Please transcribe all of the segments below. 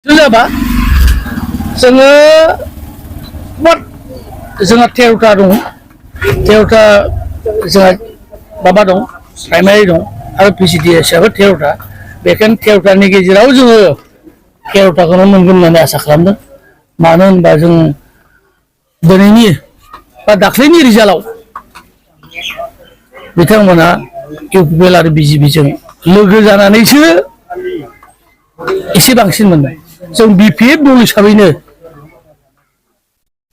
जाबा जोङो जोंहा 13टा दं 13टा जोंहा माबा दं प्राइमारि दं आरो पिसिडि हिसाबै 13टा बेखायनो 13टानि गेजेराव जोङो 13टाखौनो मोनगोन होननानै आसा खालामदों। मानो होनबा जों दिनैनि बा दाख्लैनि रिजाल्टआव बिथांमोना इउपिपिएल आरो बिजेपिजों लोगो जानानैसो एसे बांसिन मोनदों। जों बिपिएफ दल हिसाबैनो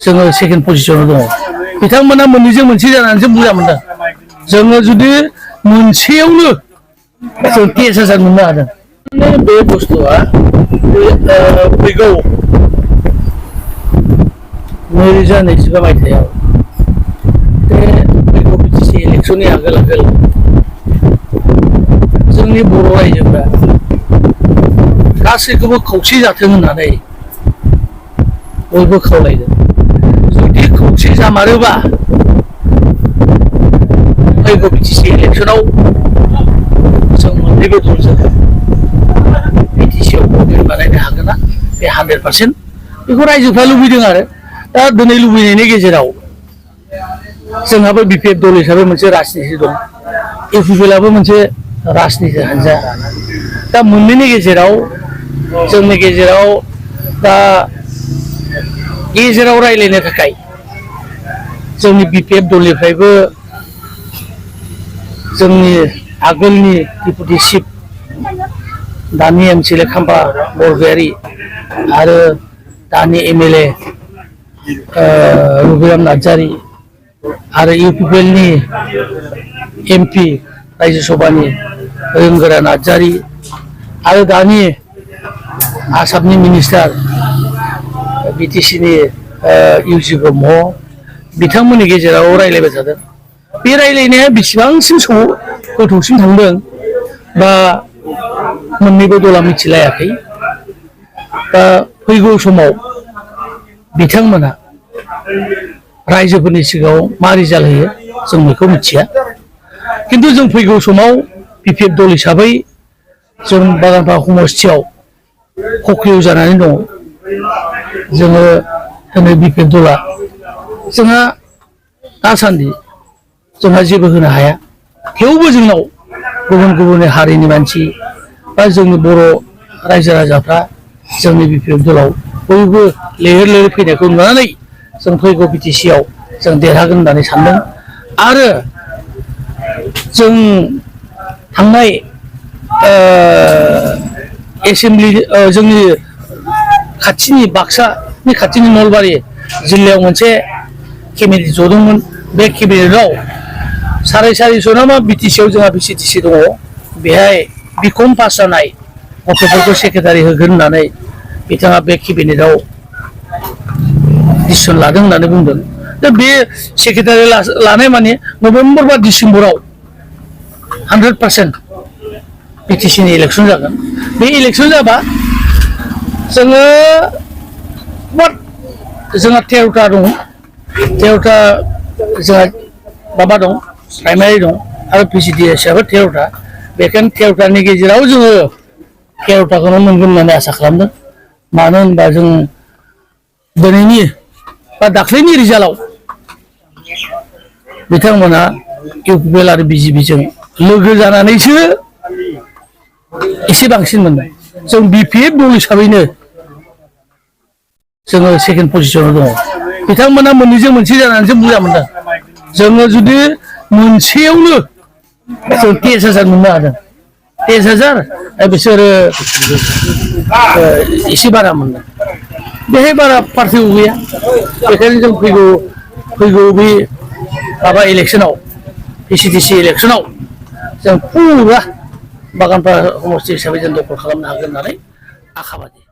जोङो सेकेन्ड पजिशनाव दङ। बिथांमोना मोननैजों मोनसे जानानैसो बुरजा मोनदों। जोङो जुदि मोनसेयावनो जों 23,000 मोननो हादों। बे बुस्थुआ फैगौ 2025 मायथाइयाव बे फैगौ बिटिसि इलेक्सननि आगोल जोंनि बर' रायजोफ्रा गासैखौबो खौसे जाथों होननानै बयबो खावलायदों। जुदि खौसे जामारोबा फैगौ बिटिसि इलेक्सनाव जों मोननैबो दलजों बिटिसिआव गभर्नमेन्ट बानायनो हागोन ना बे 100% बेखौ रायजोफ्रा लुबैदों। आरो दा दिनै लुबैनायनि गेजेराव जोंहाबो बिपिएफ दल हिसाबै मोनसे राजनिति दं, इउपिपिएलआबो मोनसे राजनिति हान्जा। दा मोननैनि गेजेराव जोंनि गेजेराव दा गेजेराव रायलायनो थाखाय जोंनि बिपिएफ दलनिफ्रायबो जोंनि आगोलनि डिपुटि चिफ दानि एमसिएलए खाम्फा बरगयारी आरो दानि एमएलए रबिराम नार्जारी आरो इउपिपिएलनि एमपि राज्यो सभानि रोंगोरा नार्जारी आरो दानि आसामनि मिनिस्टार बिटिसिनि इउजि ब्रह्म बिथांमोननि गेजेराव रायलायबाय थादों। बे रायलायनाया बेसेबांसिम गोथौसिम थांदों बा मोननैबो दला मिथिलायाखै। दा फैगौ समाव बिथांमोना रायजोफोरनि सिगाङाव मा रिजाल्ट होयो जों बेखौ मिथिया। खिन्थु जों फैगौ समाव बिपिएफ दल हिसाबै जों बागानफारा समस्थियाव सक्रिय जानानै दङ। जोङो दिनै बिपिएफ दला जोंहा दासान्दि जोंहा जेबो होनो हाया। थेवबो जोंनाव गुबुन गुबुन हारिनि मानसि बा जोंनि बर' रायजो राजाफ्रा जोंनि बिपिएफ दलाव बयबो लैहोर लैहोर फैनायखौ नुनानै जों फैगौ बिटिसिआव जों देरहागोन होननानै सानदों। आरो जों थांनाय एसेमब्लि जोंनि खाथिनि बाक्सानि खाथिनि नलबारि जिल्लायाव मोनसे केबिनेट जदोंमोन। बे केबिनेटआव 450 ना मा बिटिसिआव जोंहा बिसिटिसि दङ। बेहाय बिकम पास जानाय गथ'फोरखौ सेक्रेटारि होगोन होननानै बिथाङा बे केबिनेटआव डिसिसन लादों होननानै बुंदों। दा बे सेक्रेटारि लानाय माने नभेम्बर बा डिसेम्बराव 100% बिटिसिनि इलेक्सन जागोन। बे इलेक्सन जाबा जोङो जोंहा 13टा दं 13टा जोंहा माबा दं प्राइमारि दं आरो पिसिडि हिसाबै 13टा बेखायनो 13टानि गेजेराव जोङो 13टाखौनो मोनगोन होननानै आसा खालामदों। मानो होनबा जों दिनैनि बा दाख्लैनि रिजाल्टआव बिथांमोना इउपिपिएल आरो बिजेपिजों लोगो जानानैसो एसे बांसिन मोनदों। जों बिपिएफ दल हिसाबैनो जोङो सेकेन्ड पजिशनाव दङ। बिथांमोना मोननैजों मोनसे जानानैसो बुरजा मोनदों। जोङो जुदि मोनसेयावनो जों 23,000 मोननो हादों। 23,000 बिसोरो एसे बारा मोनदों। बेहाय बारा पार्टिबो गैया। बेखायनो जों फैगौ बे माबा इलेक्सनाव पिसिडिसि इलेक्सनाव जों फुरा बागानफारा समस्ति हिसाबै जों दखल खालामनो हागोन होननानै आखाबादि।